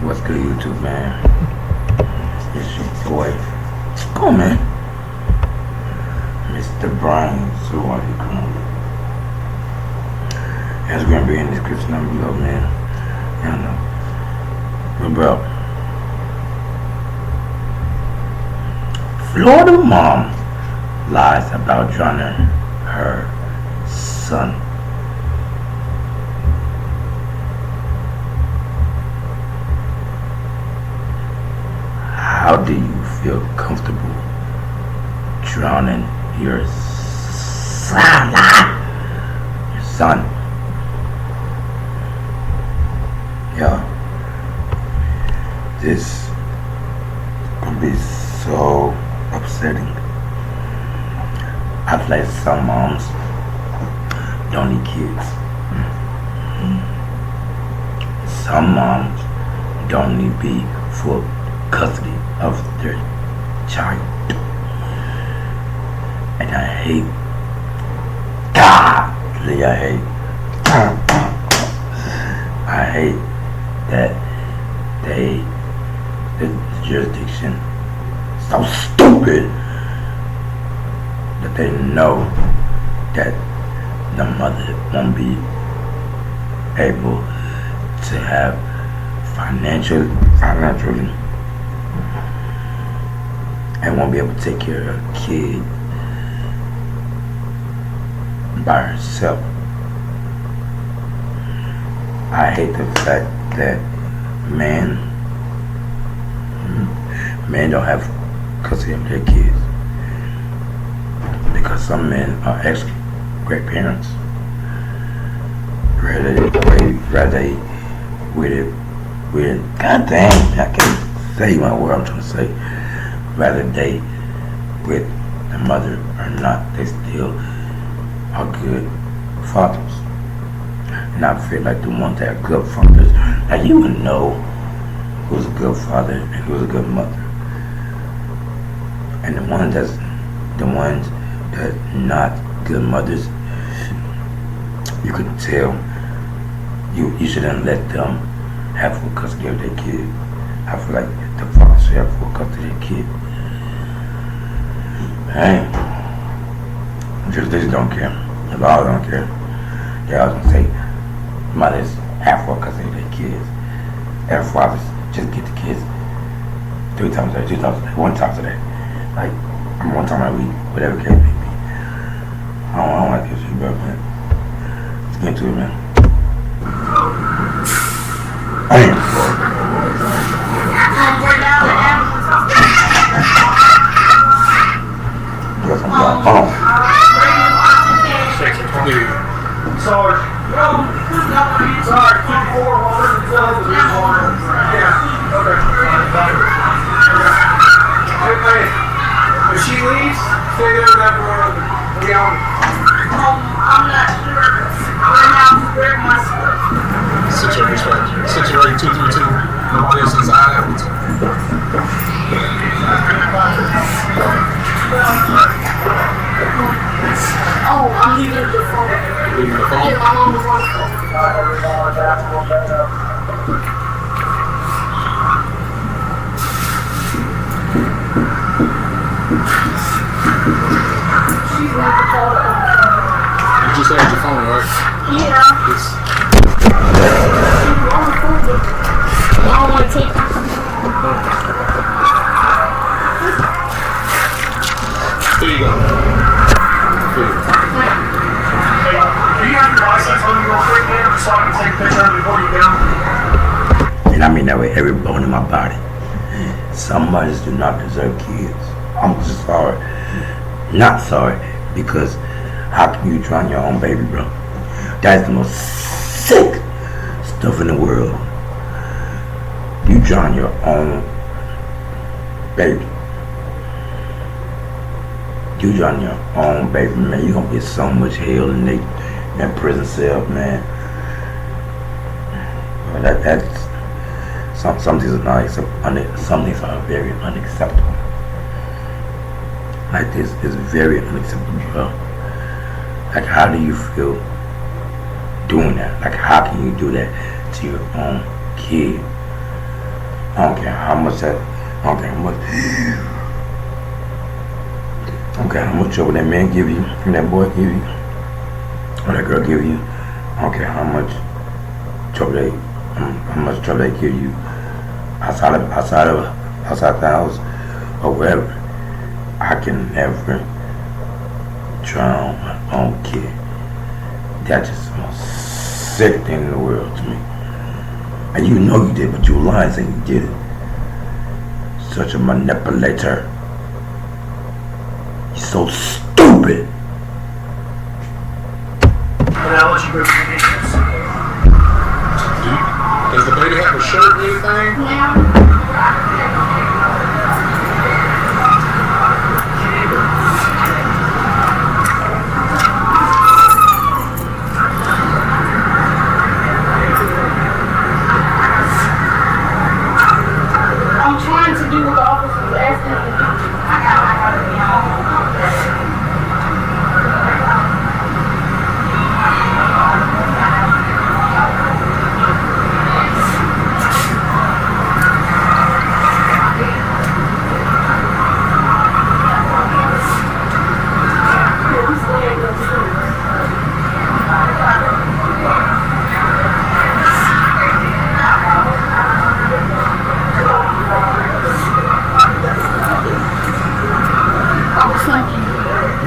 What's good, YouTube, man? It's your boy. Come on, man. Mr. Brian, so what you call me? It's gonna be in the description down below, man. I don't know. But bro, Florida mom lies about drowning her son. How do you feel comfortable drowning your son? Your son. Yeah. This could be so upsetting. I feel like some moms don't need kids. Some moms don't need to be full custody of their child. And I hate, godly, I hate that the jurisdiction so stupid that they know that the mother won't be able to have financially and won't be able to take care of her kid by herself. I hate the fact that men don't have custody of their kids because some men are ex-great parents. God dang, I can't say my word I'm trying to say. Rather they with the mother or not, they still are good fathers. And I feel like the ones that are good fathers, like you would know who's a good father and who's a good mother. And the ones that not good mothers, you could tell you shouldn't let them have full custody of their kid. I feel like the father should have full custody of their kid. Hey, just don't care. The law don't care. They always gonna say mothers have full custody of their kids. And fathers just get the kids 3 times a day, 2 times a day, 1 time a day. Like, 1 time a week, whatever the case may be. I don't like this shit, bro, man. Let's get into it, man. Yes, I'm done. Sorry. Sorry, 4 waters until the water. Yeah. Okay. If she leaves, stay there with everyone. We on. I'm not sure. Right now, I'm wearing my stuff. Situation 232. Nobody else inside. Oh, I'm leaving the phone. Leaving the phone? Yeah, my mom was on the phone. She's not the phone. You just had your phone, right? Yeah. On the phone, but I don't want to take it. Here you go. You have your license on you real quick, man, so I can take a picture of it before you go. And I mean that with every bone in my body. Some mothers do not deserve kids. I'm just sorry. Not sorry, because how can you drown your own baby, bro? That is the most sick stuff in the world. You drown your own baby. You drown your own baby, man. You're gonna get so much hell in that prison cell, man. That's some things are not acceptable. Some things are very unacceptable. Like this is very unacceptable, bro. Like, how do you feel doing that? Like, how can you do that to your own kid? I don't care how much that. I don't care how much. I don't care how much trouble that man give you, and that boy give you, or that girl give you. I don't care how much trouble they give you outside the house or wherever. I can never drown my own kid. That's just the most sick thing in the world to me. And you know you did, but you lying saying you did it. Such a manipulator. You're so stupid. And I'll let you go to the details. Does the baby have a shirt or anything? I'm trying to do what the officer was asking me to do.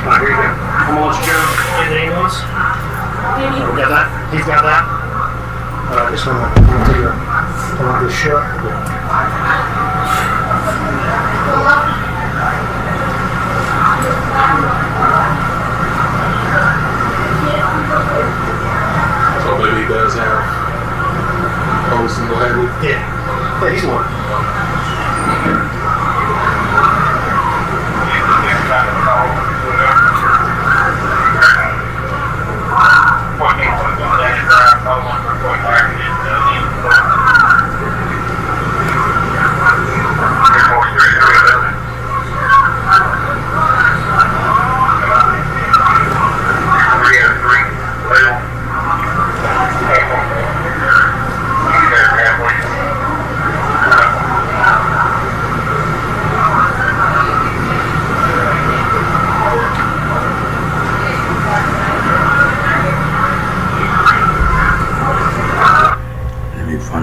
Alright, here you go. I'm gonna let you go in the ambulance. We got that? He's got that? Alright, this one, I'm gonna take this shirt. So maybe he does have post and what have you. Yeah, he's one.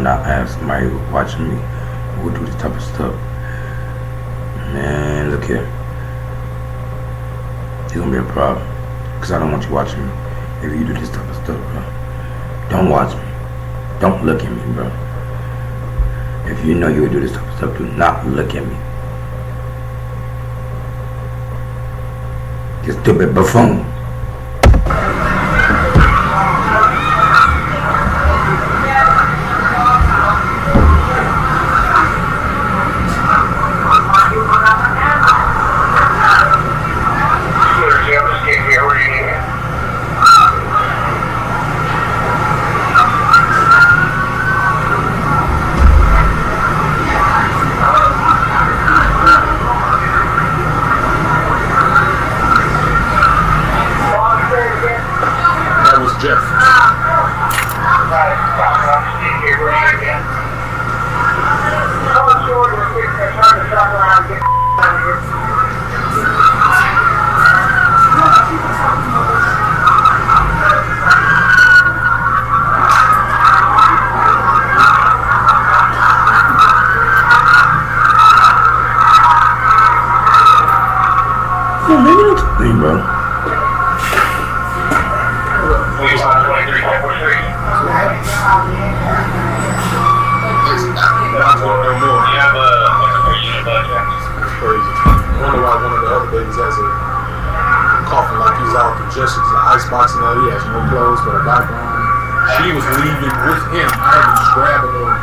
Not have somebody watching me who do this type of stuff. Man, look here. It's gonna be a problem. Cause I don't want you watching me. If you do this type of stuff, bro. Don't watch me. Don't look at me, bro. If you know you would do this type of stuff, do not look at me. You stupid buffoon. Jeff. Maybe that's the thing, bro. Crazy. I wonder why one of the other babies has a coffin like he's out congested. There's an icebox in there. He has no clothes but a diaper on. She was leaving with him. I had to just grab a little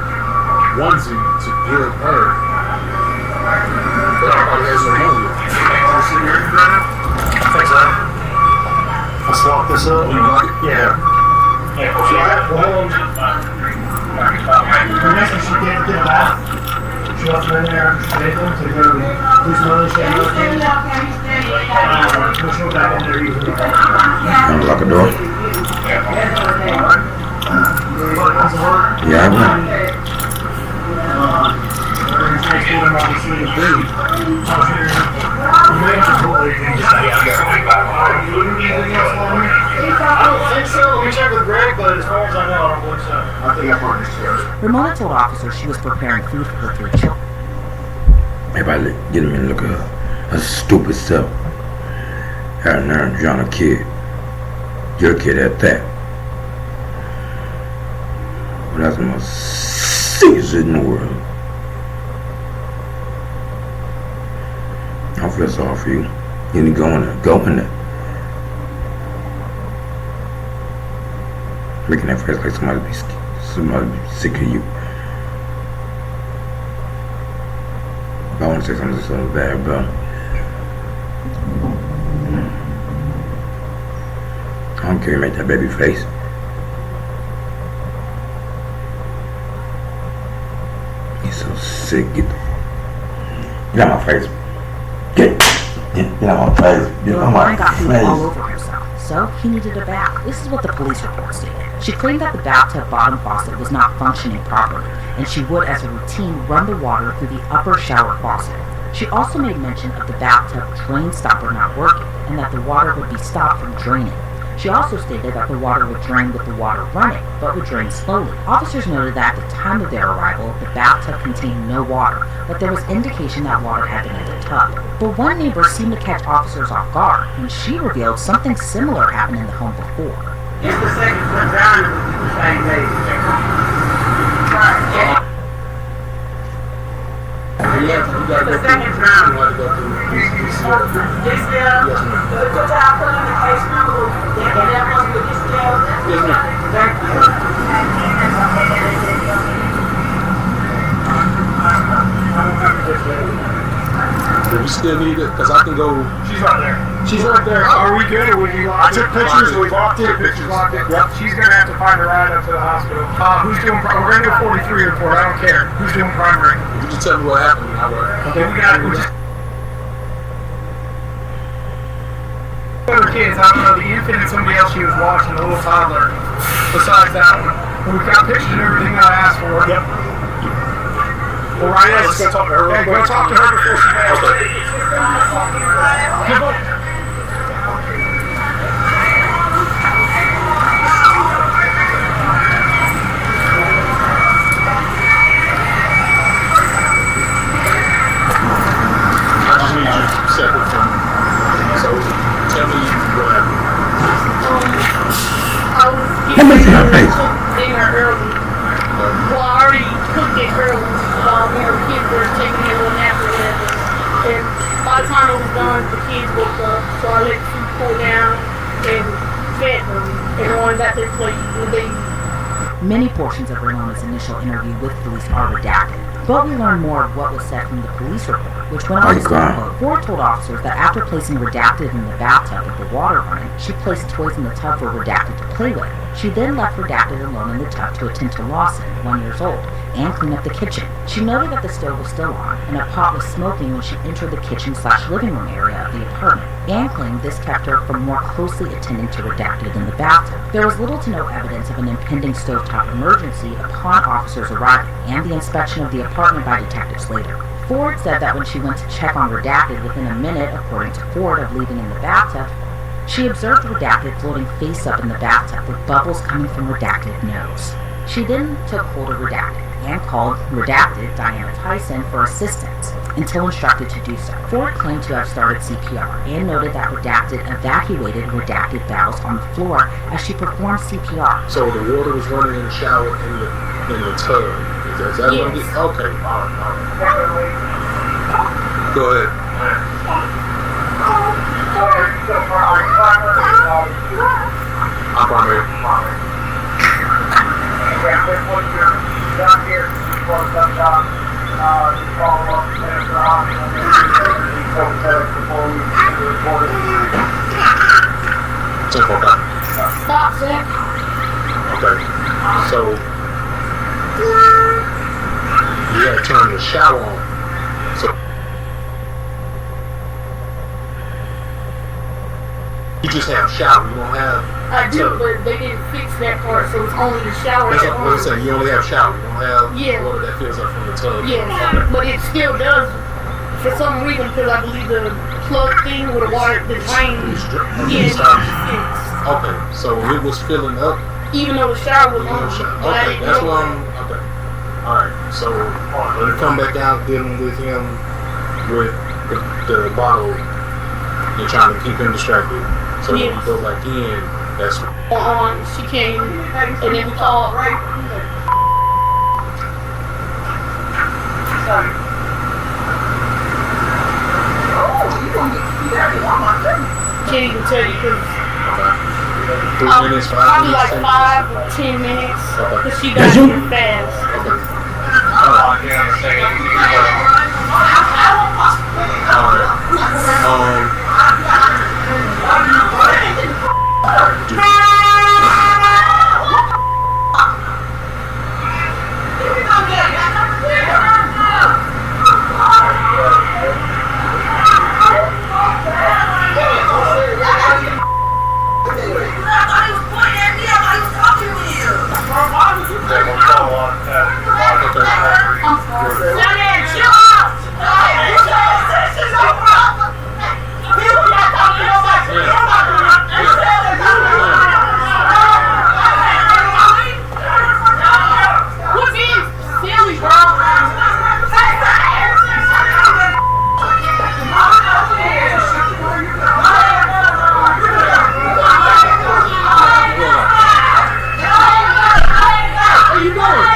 onesie to give her. But everybody has no money. Thanks, man. Let's lock this up. You like it? Yeah. Well, the next one she can't get back. She left her in there to go to who's money she had. Push her back in there usually. Unlock the door. Yeah, I will. told him obviously the day out here. You may have told everything. Just like, anything else for me? I don't think so. Let me check with Greg, but as far as I know, I don't believe so. I think I'm on this here. Ramona told officers she was preparing food for her 3 children. Maybe I get him and look at her stupid self. Had a nerve to drown a kid. Your kid at that. But that's the most sickest in the world. I feel sorry for you. You need to go in there. Making that face like somebody be sick of you. If I want to say something so bad, bro. I don't care you make that baby face. He's so sick. Get out my face. Get out my face. Get out my got food all face. over herself, so he needed a bath. This is what the police report stated. She claimed that the bathtub bottom faucet was not functioning properly, and she would, as a routine, run the water through the upper shower faucet. She also made mention of the bathtub drain stopper not working, and that the water would be stopped from draining. She also stated that the water would drain with the water running, but would drain slowly. Officers noted that at the time of their arrival, the bathtub contained no water, but there was indication that water had been in the tub. But one neighbor seemed to catch officers off guard when she revealed something similar happened in the home before. It's the second one down the same day. The second round. You want to go through this year? This year, the child put in the case number, and that was with this year. Yes, ma'am. Thank Do we still need it? Because I can go. She's right there. She's right there. Are we good, or would you I like took pictures. We walked it. Pictures locked it. Yep. She's gonna have to find a ride up to the hospital. Who's doing? We're gonna do 43 report. I don't care. Who's doing primary? You just tell me what happened. I will. Okay, we got it. Other kids, I don't know, the infant and somebody else she was watching, the little toddler. Besides that one, but we've got pictures and everything that I asked for. Yep. Well, right, let's go talk to her. Hey, go talk to her before she goes. Come on. I just need you separate from me. So tell me what happened. Let me see her face. dinner early. Well, I already cooked it early. We were kids were taking a little nap or whatever. And by the time it was done, the kids woke up. So I let the food cool down and fed them. Everyone's at their plate. And they Many portions of Ramona's initial interview with police are redacted, but we learn more of what was said from the police report, which went on to say, quote, Ford told officers that after placing Redacted in the bathtub with the water running, she placed toys in the tub for Redacted to play with. She then left Redacted alone in the tub to attend to Lawson, 1 year old, and clean up the kitchen. She noted that the stove was still on, and a pot was smoking when she entered the kitchen/living room area of the apartment, and claimed this kept her from more closely attending to Redacted in the bathtub. There was little to no evidence of an impending stovetop emergency upon officers arriving, and the inspection of the apartment by detectives later. Ford said that when she went to check on Redacted within a minute, according to Ford, of leaving in the bathtub, she observed Redacted floating face up in the bathtub with bubbles coming from Redacted's nose. She then took hold of Redacted and called Redacted, Diana Tyson, for assistance until instructed to do so. Ford claimed to have started CPR and noted that Redacted evacuated Redacted bowels on the floor as she performed CPR. So the water was running in the shower in the tub. Is that what it is? Okay. All right. Go ahead. I'm primary. stop, Zach. Okay. So you gotta turn the shower on. So you just have shower. You don't have I do, but they didn't fix that part, so it's only the shower. That's what I'm saying. You only have shower. You don't have Yeah. water that fills up from the tub. Yes, Okay. but it still does for some reason because I believe the plug thing with the water, the drain, It's yeah, done. fixed. Okay, so it was filling up. Even though the shower was You know, on. but I okay, didn't that's know what that. I'm. Okay. All right. So when you come back out dealing with him with the bottle, you're trying to keep him distracted. So when you Yes. go back in, that's She came and then we called. Can't even tell you because 3 minutes, 5 probably minutes, like 10 5 or 10 minutes Okay. because she That's got you? here fast. Okay. All What's being silly, bro? Where you going?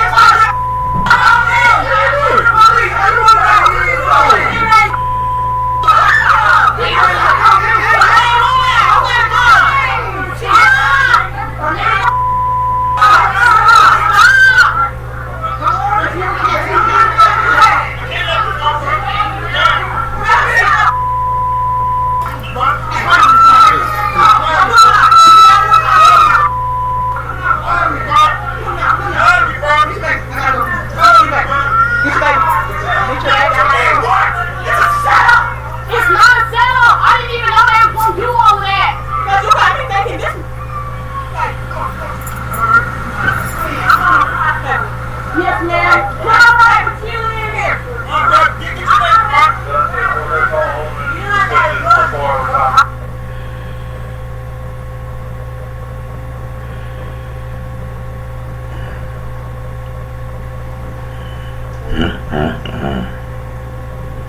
It's not a setup. I didn't even know they were going to do all that. Yes, ma'am.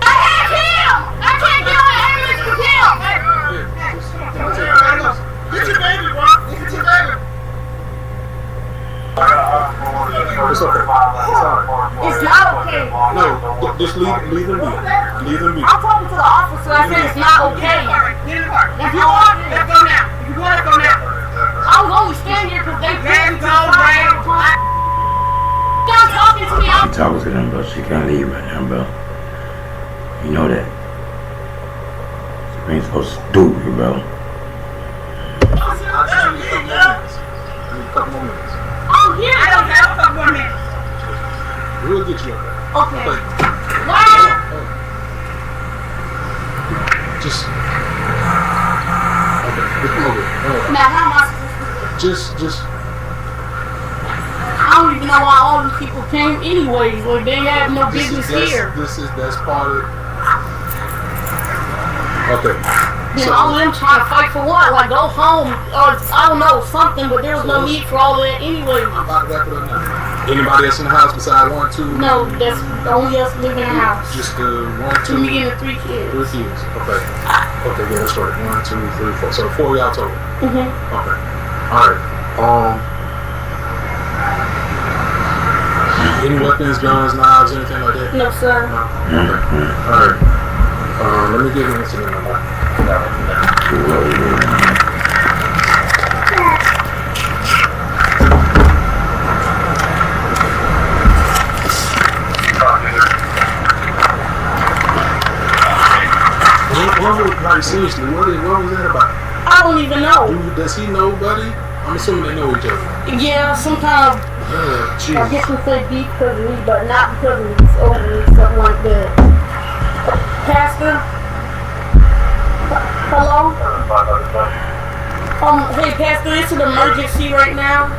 I have him. I can't get on the ambulance with him. Get your baby, bro. Get your baby. It's okay. It's all right. It's not okay. No, just leave him be. Leave him be. I'm talking to the officer. I said it's not okay. If you want, let's go now. If you want to go now. I was only standing here because they couldn't go right. Stop talking to me. I'm talking to them, but she can't leave right now, bro. You know that. She ain't so stupid, bro. I just need a couple more minutes. I need a couple more minutes. I'm here. I don't have a couple more minutes. We'll get you up there. Okay. But Why? just okay. Just come over here. Now, how am I supposed to? Just. I don't even know why all these people came anyways. Like, they have no business here. That's part of. Okay. Then all of them trying to fight for what? Like, go home or I don't know, something, but there was no need for all of that anyway. I'm about to wrap it up now. Anybody else in the house besides 1, 2? No, that's only us living in the house. Just 1, 2, Me and the 3 kids. 3 kids. Okay. Okay, yeah, let's start. 1, 2, 3, 4. So 4 y'all total. Mm-hmm. Okay. Alright. Any weapons, guns, knives, anything like that? No, sir. No? Okay. Alright. Let me give you an incident number. Like, seriously, what was that about? I don't even know. Does he know Buddy? I'm assuming they know each other. Yeah, some kind of, Yeah, I Jesus. guess we say beef because of me, but not because of me. It's over me, something like that. Pastor? Hello? Hey, Pastor, this is an emergency right now.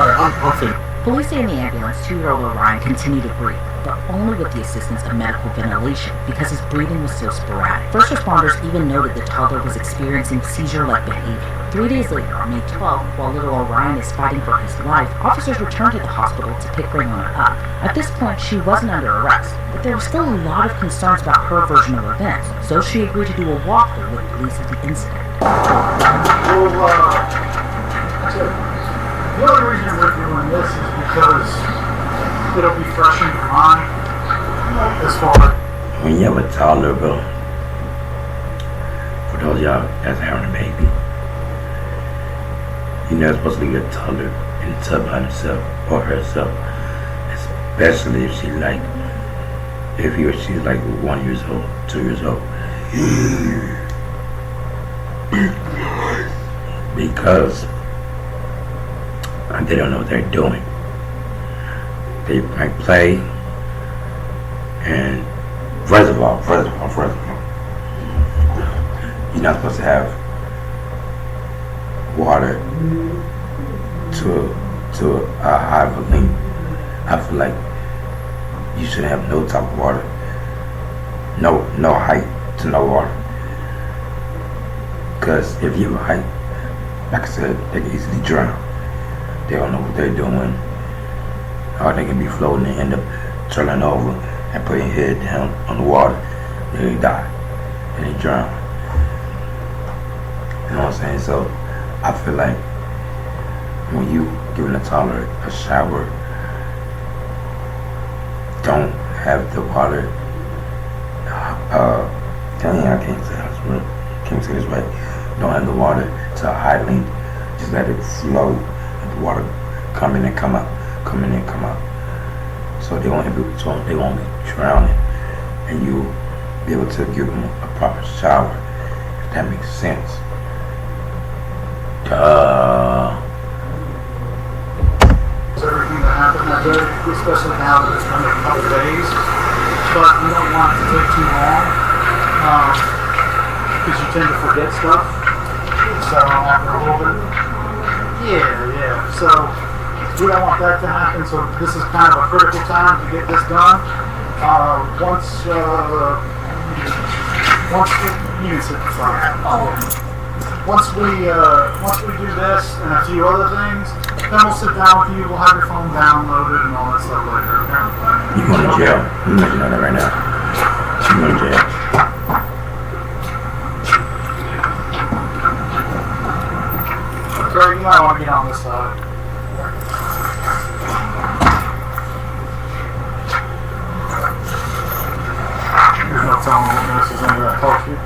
Alright, I'm finished. Police say in the ambulance, 2-year-old Orion continued to breathe, but only with the assistance of medical ventilation because his breathing was so sporadic. First responders even noted the toddler was experiencing seizure-like behavior. 3 days later, on May 12th, while little Orion is fighting for his life, officers returned to the hospital to pick Raymond up. At this point, she wasn't under arrest, but there were still a lot of concerns about her version of events, so she agreed to do a walkthrough with police of the incident. The only reason we're doing this is because it'll be fresh in your mind as far as when you have a toddler, bro, for those of y'all that's having a baby, you're not supposed to leave your toddler in the tub by himself or herself, especially if she's like 1 year old, 2 years old. Because they don't know what they're doing. They might play, and first of all, you're not supposed to have water to a high volume. I feel like you shouldn't have no type of water, no height to no water. Because if you have a height, like I said, they can easily drown. They don't know what they're doing, or they can be floating and end up turning over and putting your head down on the water. They die and they drown. You know what I'm saying? So I feel like when you giving a toddler a shower, don't have the water. I can't say this right. Don't have the water to a high length. Just let it flow. Let the water come in and come out, come in and come out. So they won't be drowning, and you be able to give them a proper shower. If that makes sense. everything that happened that day, especially now that it's been a couple of days. But you don't want it to take too long, because you tend to forget stuff. So after a little bit, yeah. So we don't want that to happen. So this is kind of a critical time to get this done. Once you can sit beside. Once we do this and a few other things, then we'll sit down with you. We'll have your phone downloaded and all that stuff later. Okay? You're going to jail. I'm letting you know that right now. You're going to jail. Greg, you might want to get on this side. There's no telling what this is under that culture.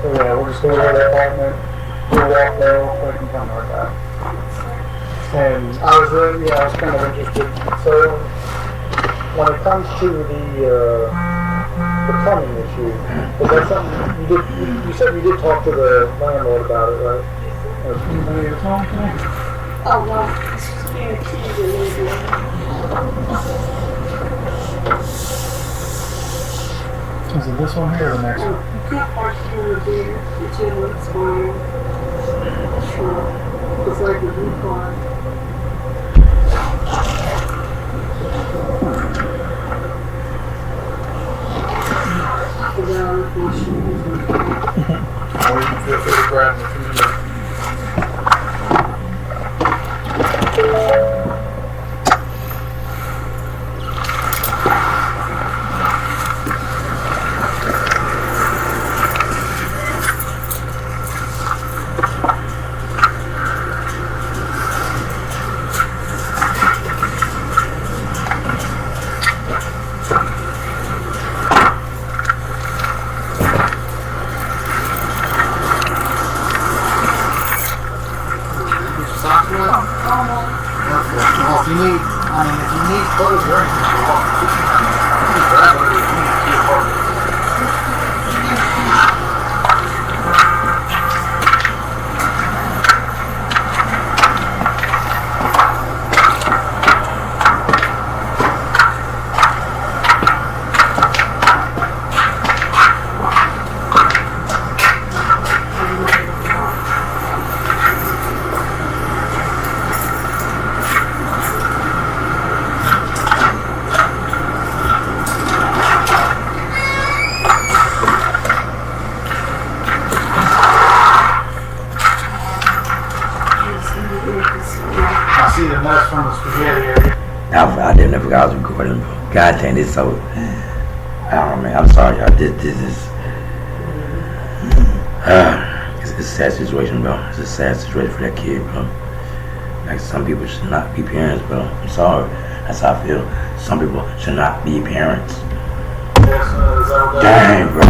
Yeah, we'll just go to the apartment, we'll walk there real quick and come right back. And I was kind of interested. So, when it comes to the plumbing issue, is that something you said you did talk to the landlord about it, right? Anybody at home today? Oh, well, it's just being accused a little bit. Is it this one here or the next one? You can't park here or there until it's fine. Sure. It's like a new car. Or you can feel free to grab them from here. Well, if you need clothes or anything, you can grab whatever you need to your apartment. on the spaghetti area. I didn't know I was recording. God dang, this so. Oh man, I'm sorry, y'all. This is. It's a sad situation, bro. It's a sad situation for that kid, bro. Like, some people should not be parents, bro. I'm sorry. That's how I feel. Some people should not be parents. Dang, bro.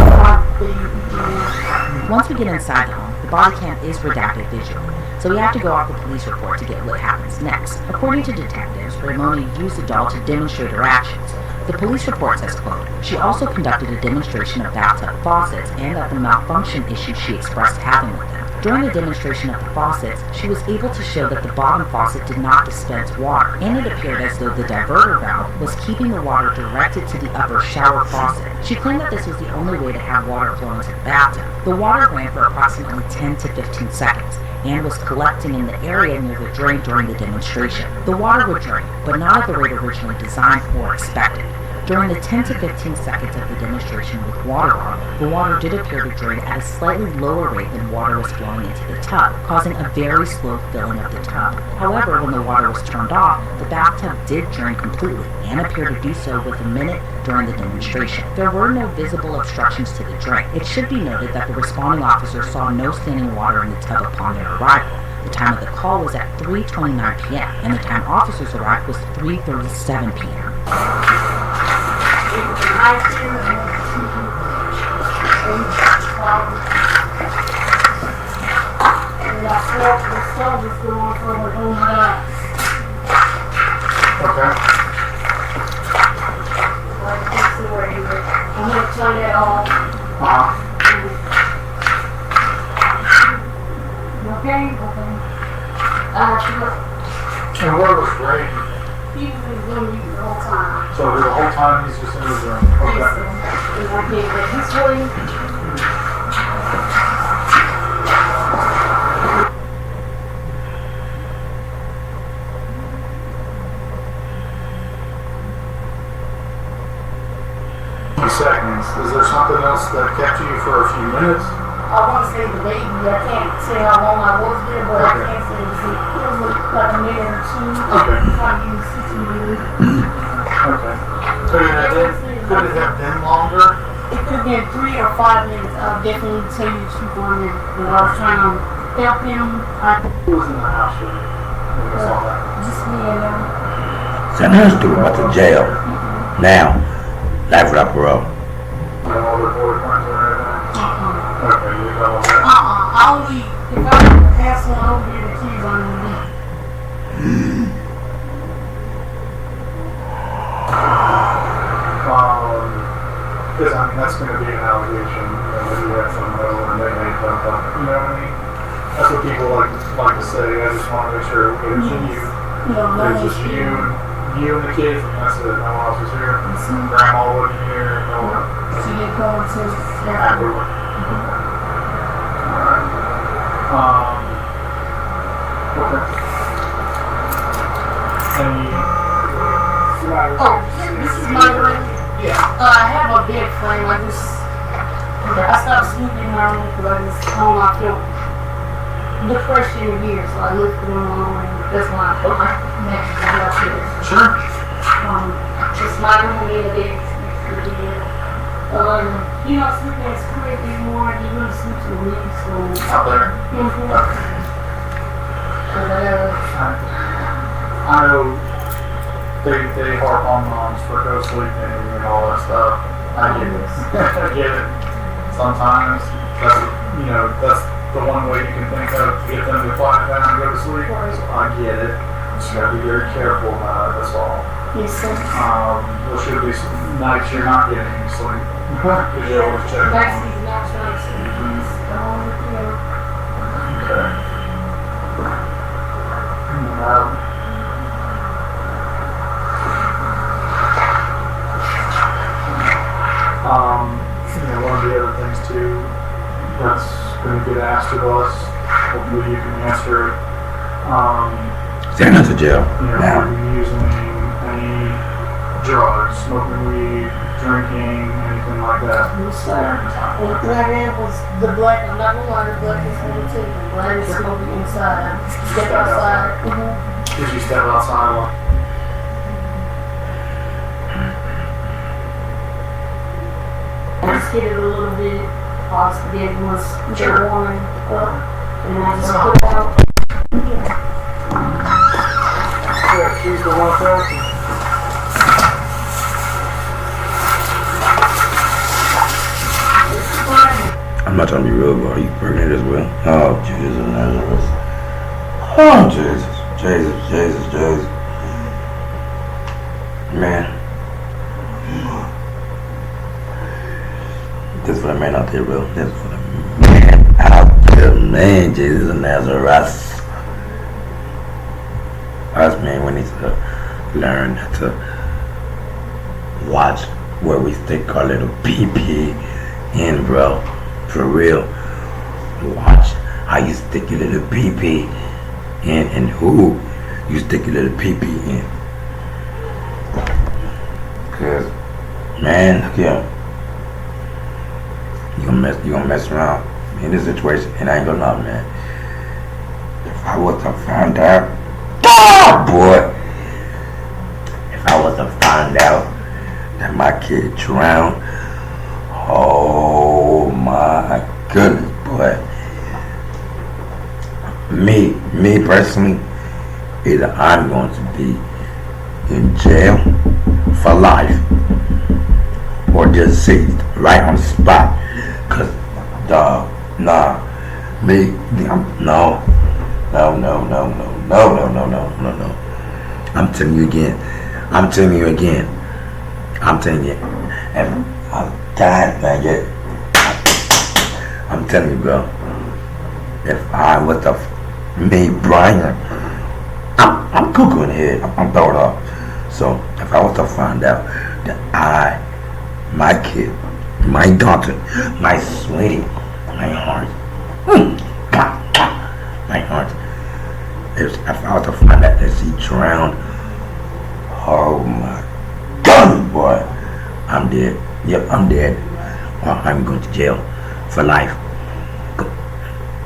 Once we get inside the home, the body cam is redacted visually, so we have to go off the police report to get what happens next. According to detectives, Ramona used the doll to demonstrate her actions. The police report says, quote, she also conducted a demonstration of bathtub faucets and of the malfunction issues she expressed having with them. During the demonstration of the faucets, she was able to show that the bottom faucet did not dispense water, and it appeared as though the diverter valve was keeping the water directed to the upper shower faucet. She claimed that this was the only way to have water flow into the bathtub. The water ran for approximately 10 to 15 seconds, and was collecting in the area near the drain during the demonstration. The water would drain, but not at the rate originally designed or expected. During the 10 to 15 seconds of the demonstration with water on, the water did appear to drain at a slightly lower rate than water was flowing into the tub, causing a very slow filling of the tub. However, when the water was turned off, the bathtub did drain completely, and appeared to do so within a minute during the demonstration. There were no visible obstructions to the drain. It should be noted that the responding officer saw no standing water in the tub upon their arrival. The time of the call was at 3:29 p.m., and the time officers arrived was 3:37 p.m. Okay. I'm gonna turn it off. Okay? And where was Ray? He was gonna use the whole time. So the whole time he's just in his room. Yes, Okay. sir. And I gave it this way. Seconds. Is there something else that kept you for a few minutes? I want to say the baby. I can't say how long I was there, but I can't say it was like a minute or two. Okay. Probably 60 minutes. Okay. Could it have been longer? It could have been 3 or 5 minutes. I'll definitely tell you the truth on it. When I was trying to help him, Who was in the house when you saw that? just me and him. So now let's do about the jail. Now, life without parole. You know all the boyfriends or anything? Okay, you got all that. I only, if I have someone over here, the keys on me. Because I mean, that's going to be an allegation that you had some over and they made dump up. You know what I mean? That's what people like to say. I just want to make sure it was you. No, It was just you and the kids, and that's it. No one else was here. Grandma wasn't here. No one. She didn't go until Everyone. Alright. Okay. Any... Oh, this is my room. Yeah. I have a bed frame. I stopped sleeping in my room because I feel the fresh in here, so I look for my room. That's my next upstairs. Sure. It's my room in the bed. You know, sleeping is quick anymore. You really sleep to me, so. Out there. I know they harp on moms for go sleeping and all that stuff. I get it. I get it. Sometimes that's the one way you can think of to get them to quiet down and go to sleep. So I get it. Just gotta be very careful about it, that's all. Yes, sir. There should be some nights you're not getting any sleep. Because you always check. Vaccines not trying to sleep. Okay. One of the other things too that's going to get asked of us, hopefully you can answer it. Send us to jail. Are you using any drugs, smoking weed, drinking, anything like that? Yes, sir. What I had was the black, I'm not gonna lie, the black is on the table. Black is smoking inside. Step outside. Gives you step outside. Just hit it a little bit. Obviously, did once they're warming up, and I just put it out. Yeah, she's the 130. I'm not trying to be real, but are you pregnant as well? Oh, Jesus of Nazareth. Oh, Jesus. Jesus. Man. This for the man out there, bro. This for the man out there, man. Jesus of Nazareth. Us, man, we need to learn to watch where we stick our little PP in, bro. For real. Watch how you stick your little PP in and who you stick your little PP in. Cause, man, look here. You gonna mess around in this situation, and I ain't gonna lie, man. If I was to find out, boy, if I was to find out that my kid drowned, oh my goodness, boy. Me personally, either I'm going to be in jail for life or deceased right on the spot. Cause, dog, nah, no. I'm telling you again. And I'm tired, man. I'm telling you, bro. If I was me, Brian, I'm cuckoo in the head. I'm throwing up. So if I was to find out that my kid, my daughter, my sweetie, my heart, if I was to find out that she drowned, oh my God, boy, I'm dead. Yep, I'm dead. Or I'm going to jail for life.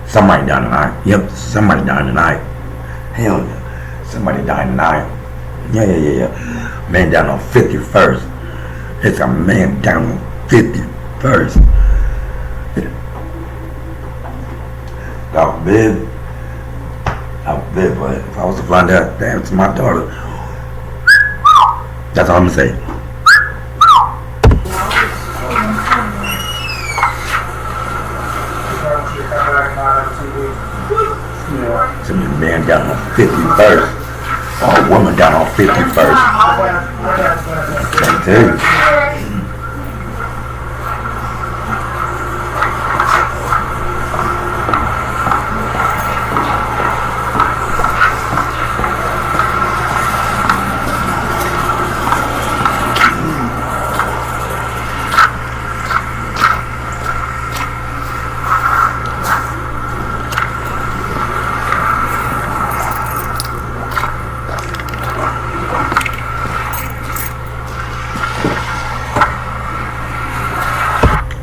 Somebody down the line. Yep, somebody down the line. Hell yeah. Somebody down the line. Yeah. Man down on 51st. It's a man down on 51st. I'm big, but if I was to find out that it's my daughter, that's all I'm gonna say. So a man down on 51st, or a woman down on 51st. I can't tell you.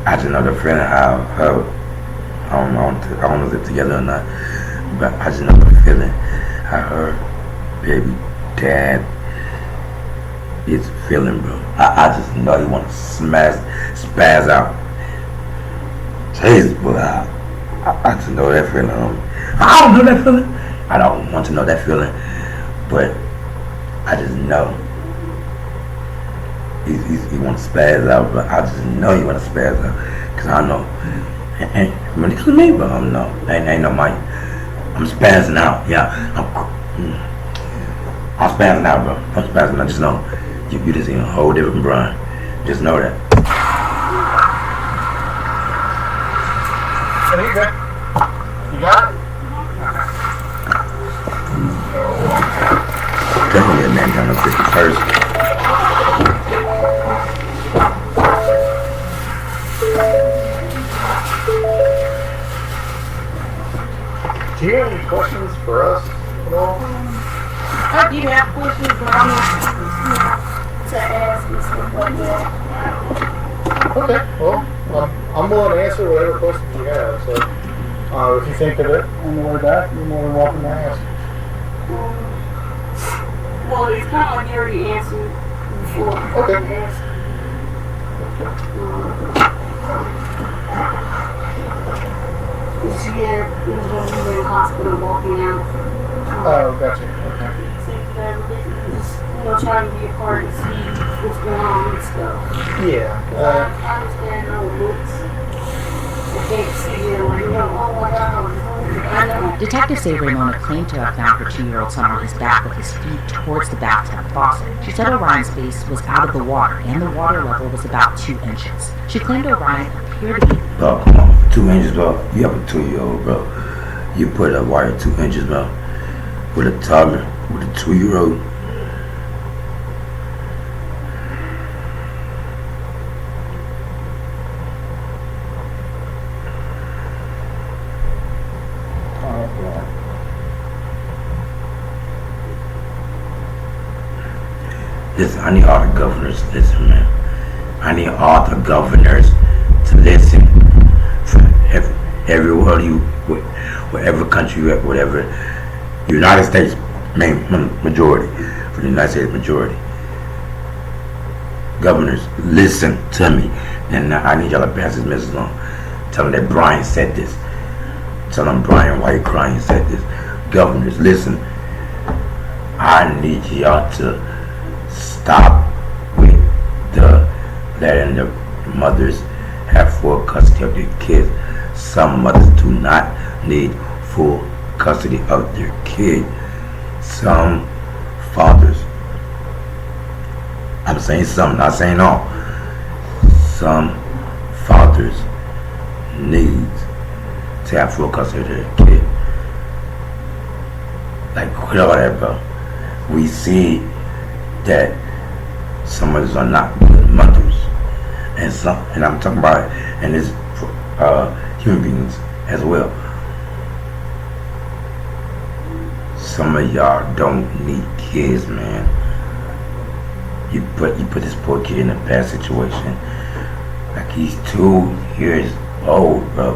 I just know the feeling how I don't know if they're together or not, but I just know the feeling how her baby dad is feeling, bro. I just know he want to spaz out. Jesus, boy, I just know that feeling. I don't know that feeling. I don't want to know that feeling, but I just know. He wants to spaz out, but I just know he want to spaz out. Cause I know, and when it's me, but I don't know. Ain't no mic. I'm spazzing out. Yeah, I'm spazzing out, bro. I'm spazzing out. Just know, you just in a whole different Brian. Just know that. There you go. You got it? Definitely a man down on 51st. Do you have any questions for us at all? I do have questions, but I'm not to ask and stuff like that. Okay, well, I'm willing to answer whatever questions you have, so if you think of it on the way back, you're more than welcome to ask. Well, it's kind of like you already answered before. Okay. She had, it was when we were in the hospital walking out. Oh, gotcha. Okay. Just, trying to be a part and see what's going on and stuff. Yeah. I understand no books. I can't see it. Oh my God. I know. Detectives say Ramona claimed to have found her 2-year-old son on his back with his feet towards the bathtub faucet. She said Orion's face was out of the water and the water level was about 2 inches. She claimed Orion appeared to be... Bro, come on. 2 inches, bro. You have a 2-year-old, bro. You put a wire 2 inches, bro. With a toddler, with a 2-year-old. Listen, I need all the governors to listen, man. I need all the governors to listen. From everywhere whatever country you're at, whatever. United States majority. For the United States majority. Governors, listen to me. And I need y'all to pass this message on. Tell them that Brian said this. Tell them, Brian, why you crying, said this. Governors, listen. I need y'all to stop with the letting the mothers have full custody of their kids. Some mothers do not need full custody of their kid. Some fathers, I'm saying some, not saying all, some fathers need to have full custody of their kid. Like, quit all that, bro. We see that some mothers are not good mothers, and I'm talking about it, and it's human beings as well. Some of y'all don't need kids, man. You put this poor kid in a bad situation. Like, he's 2 years old, bro.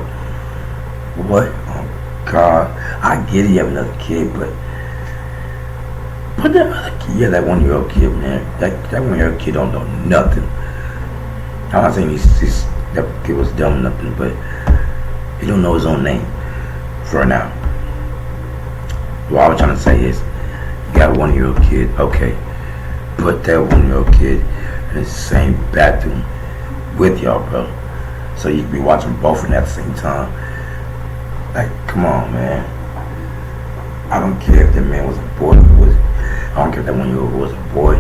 What? Oh God! I get it, you have another kid, but that other kid, yeah, that 1-year-old kid, man. That 1-year-old kid don't know nothing. I'm not saying that kid was dumb or nothing, but he don't know his own name for now. What I was trying to say is, you got a 1-year-old kid, okay. Put that 1-year-old kid in the same bathroom with y'all, bro. So you can be watching both of them at the same time. Like, come on, man. I don't care if that man was a boy or I don't care if that 1-year-old was a boy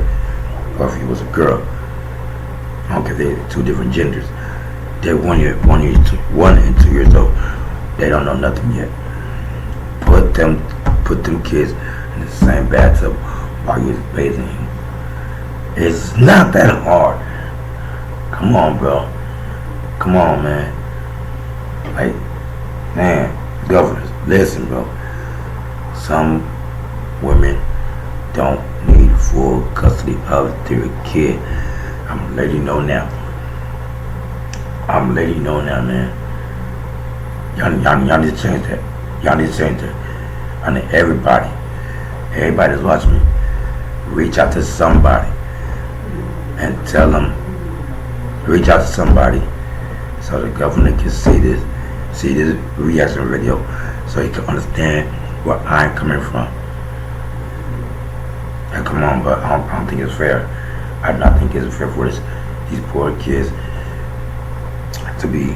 or if he was a girl. I don't care if they're 2 different genders. They're 1 and 2 years old. They don't know nothing yet. Put them kids in the same bathtub while you're bathing him. It's not that hard. Come on, bro. Come on, man. Like, man, governors, listen, bro. Some women don't need full custody of their kid. I'm gonna let you know now. Man. Y'all need to change that. I need everybody that's watching me, reach out to somebody and tell them, reach out to somebody so the governor can see this reaction video so he can understand where I'm coming from. And come on, but I don't think it's fair. I do not think it's fair for these poor kids to be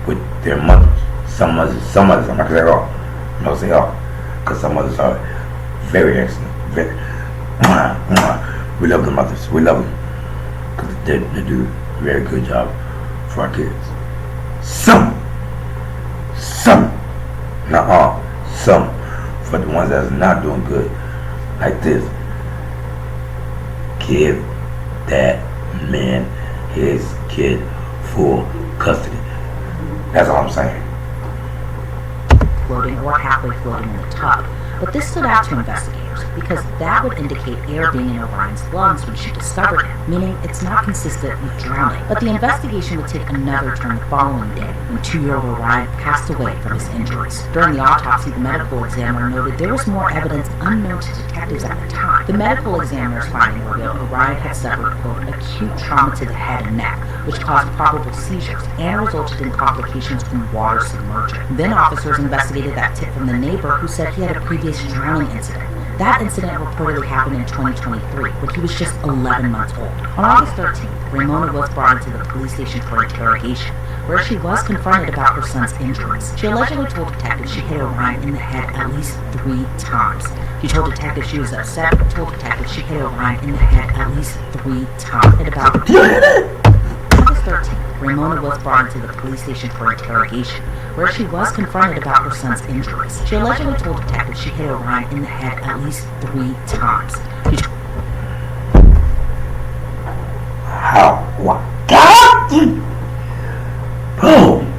with their mothers. Some mothers, I'm not gonna say all. I'm not gonna say all, because some mothers are very excellent. We love the mothers. We love them because they do a very good job for our kids. Some, not all. Some, for the ones that's not doing good, like this. Give that man his kid full custody. That's all I'm saying. Floating or halfway floating in the tub. But this stood out to investigators because that would indicate air being in Orion's lungs when she discovered him, meaning it's not consistent with drowning. But the investigation would take another turn the following day when 2-year-old Orion passed away from his injuries. During the autopsy, the medical examiner noted there was more evidence unknown to detectives at the time. The medical examiner's finding revealed Orion had suffered, quote, acute trauma to the head and neck, which caused probable seizures and resulted in complications from water submersion. Then officers investigated that tip from the neighbor who said he had a previous drowning incident. That incident reportedly happened in 2023, when he was just 11 months old. On August 13th, Ramona was brought into the police station for interrogation, where she was confronted about her son's injuries. She allegedly told detectives she hit Orion in the head at least 3 times. She told detectives she was upset, and told detectives she hit Orion in the head at least 3 times. At about August 13th, Ramona was brought into the police station for interrogation, where she was confronted about her son's injuries. She allegedly told detectives she hit Orion in the head at least 3 times. How? What? God! Boom!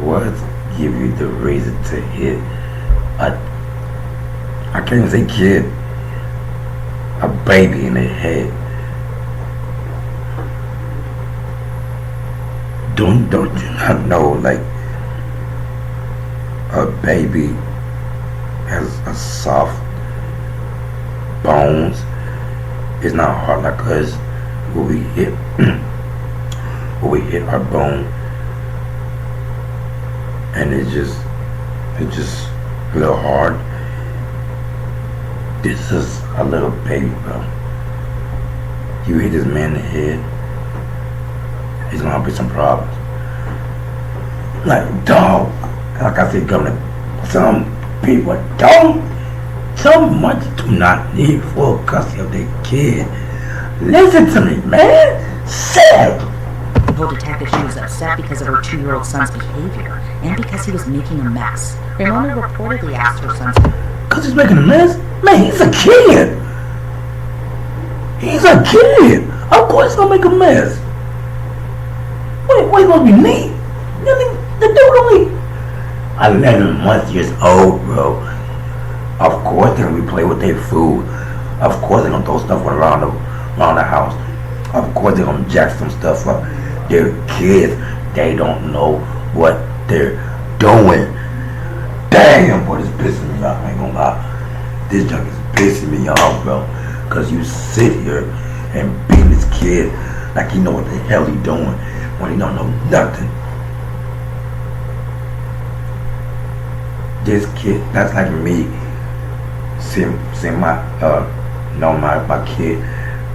What give you the reason to hit I can't even say kid, a baby in the head? Don't you not know, like, a baby has a soft bones? It's not hard like us when we hit our bone. And it's just a little hard. This is a little baby, bro. You hit this man in the head, he's gonna be some problems. Like, dog, like I said, Governor, some people so much do not need full custody of their kid. Listen to me, man. Say told detectives she was upset because of her 2-year-old son's behavior and because he was making a mess. Ramona reportedly asked her son, "Cause he's making a mess? Man, he's a kid. He's a kid. Of course he's gonna make a mess. What he gonna be neat? The dude only 11 months years old, bro. Of course they're gonna be playing with their food. Of course they're gonna throw stuff around the house. Of course they're gonna jack some stuff up. They're kids. They don't know what they're doing. Damn, boy, this pissing me off. I ain't gonna lie. This junk is pissing me off, bro. Cause you sit here and beat this kid like you know what the hell he doing when he don't know nothing. This kid, that's like me seeing my kid,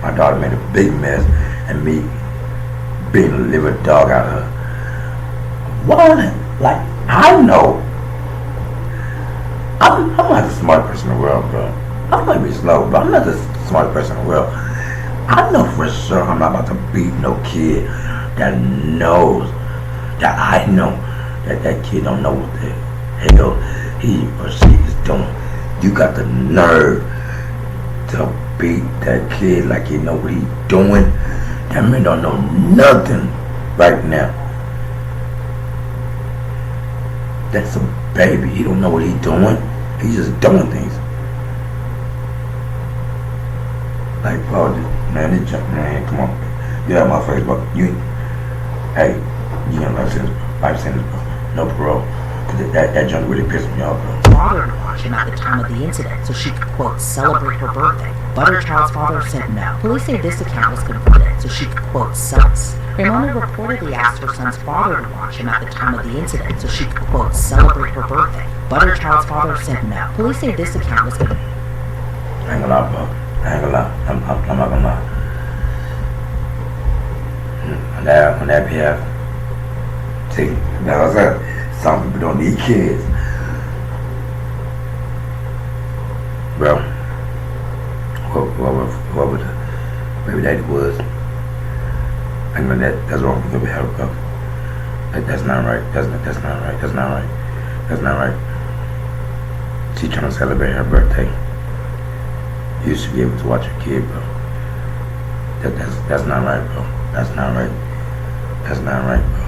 my daughter made a big mess, and me beating the liver dog out of her. What? Like, I know. I'm not the smartest person in the world, bro. I might be slow, but I'm not the smartest person in the world. I know for sure I'm not about to beat no kid that knows that I know that kid don't know what the hell he or she is doing. You got the nerve to beat that kid like you know what he's doing. That man don't know nothing right now. That's a baby. He don't know what he's doing. He's just doing things. Like, bro, man, this junk, man, come on. You have my face, bro. You got life sentence, bro. No parole. That junk really pissed me off, bro. Father to watch him at the time of the incident so she could, quote, celebrate her birthday. But her child's father said no. Police say this account was converted so she could, quote, sus. Ramona reportedly asked her son's father to watch him at the time of the incident so she could, quote, celebrate her birthday. But her child's father said no. Police say this account was converted. I ain't gonna lie, bro. I ain't gonna lie. I'm not gonna lie. On that behalf, see, that's what I said. Some people don't need kids. Bro, whoever the baby daddy was. I know that's wrong with her, bro. That's not right. That's not right. That's not right. That's not right. She trying to celebrate her birthday. You should be able to watch your kid, bro. That's not right, bro. That's not right. That's not right, bro.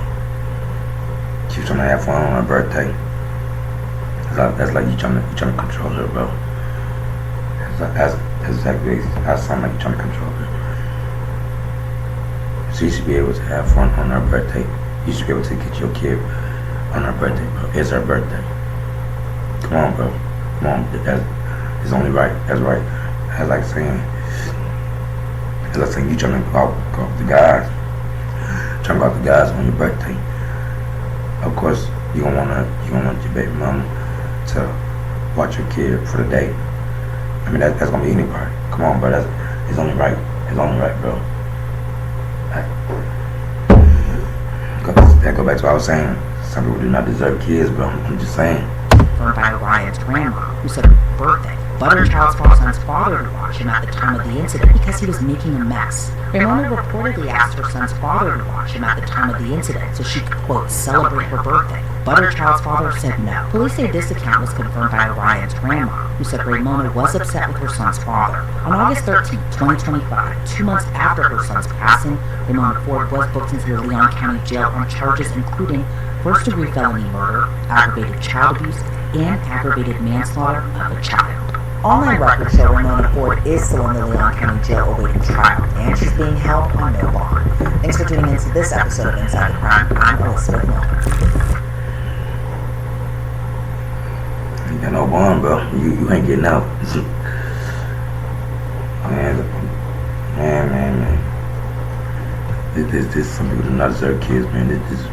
She was trying to have fun on her birthday. That's like you trying to control her, bro. That's exactly. That sounds like you trying to control her. She should be able to have fun on her birthday. You should be able to get your kid on her birthday, bro. It's her birthday. Come on, bro. Come on. It's only right. That's right. That's like saying you trying to go out with the guys. Trying to go out with the guys on your birthday. Of course, you don't want your baby mama to watch your kid for the day. I mean, that's gonna be anybody. Come on, bro. It's only right. It's only right, bro. That go back to what I was saying. Some people do not deserve kids, bro. I'm just saying. Confirmed by Ryan's grandma, who said her birthday. Butterchild's son's father to watch him at the time of the incident because he was making a mess. Ramona reportedly asked her son's father to watch him at the time of the incident so she could, quote, celebrate her birthday. Butterchild's father said no. Police say this account was confirmed by Ryan's grandma, who said Ramona was upset with her son's father. On August 13, 2025, 2 months after her son's passing, Ramona Ford was booked into the Leon County Jail on charges including first-degree felony murder, aggravated child abuse, and aggravated manslaughter of a child. Online records show Ramona Ford is still in the Leon County Jail awaiting trial, and she's being held on no bond. Thanks for tuning into this episode of Inside the Crime. I'm Elizabeth Miller. You got no bond, bro. You ain't getting out. Man. This some people do not deserve kids, man. This is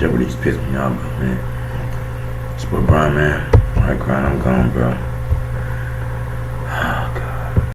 really just pissed me off, bro, man. Sport Brian, man. Alright, crying, I'm gone, bro.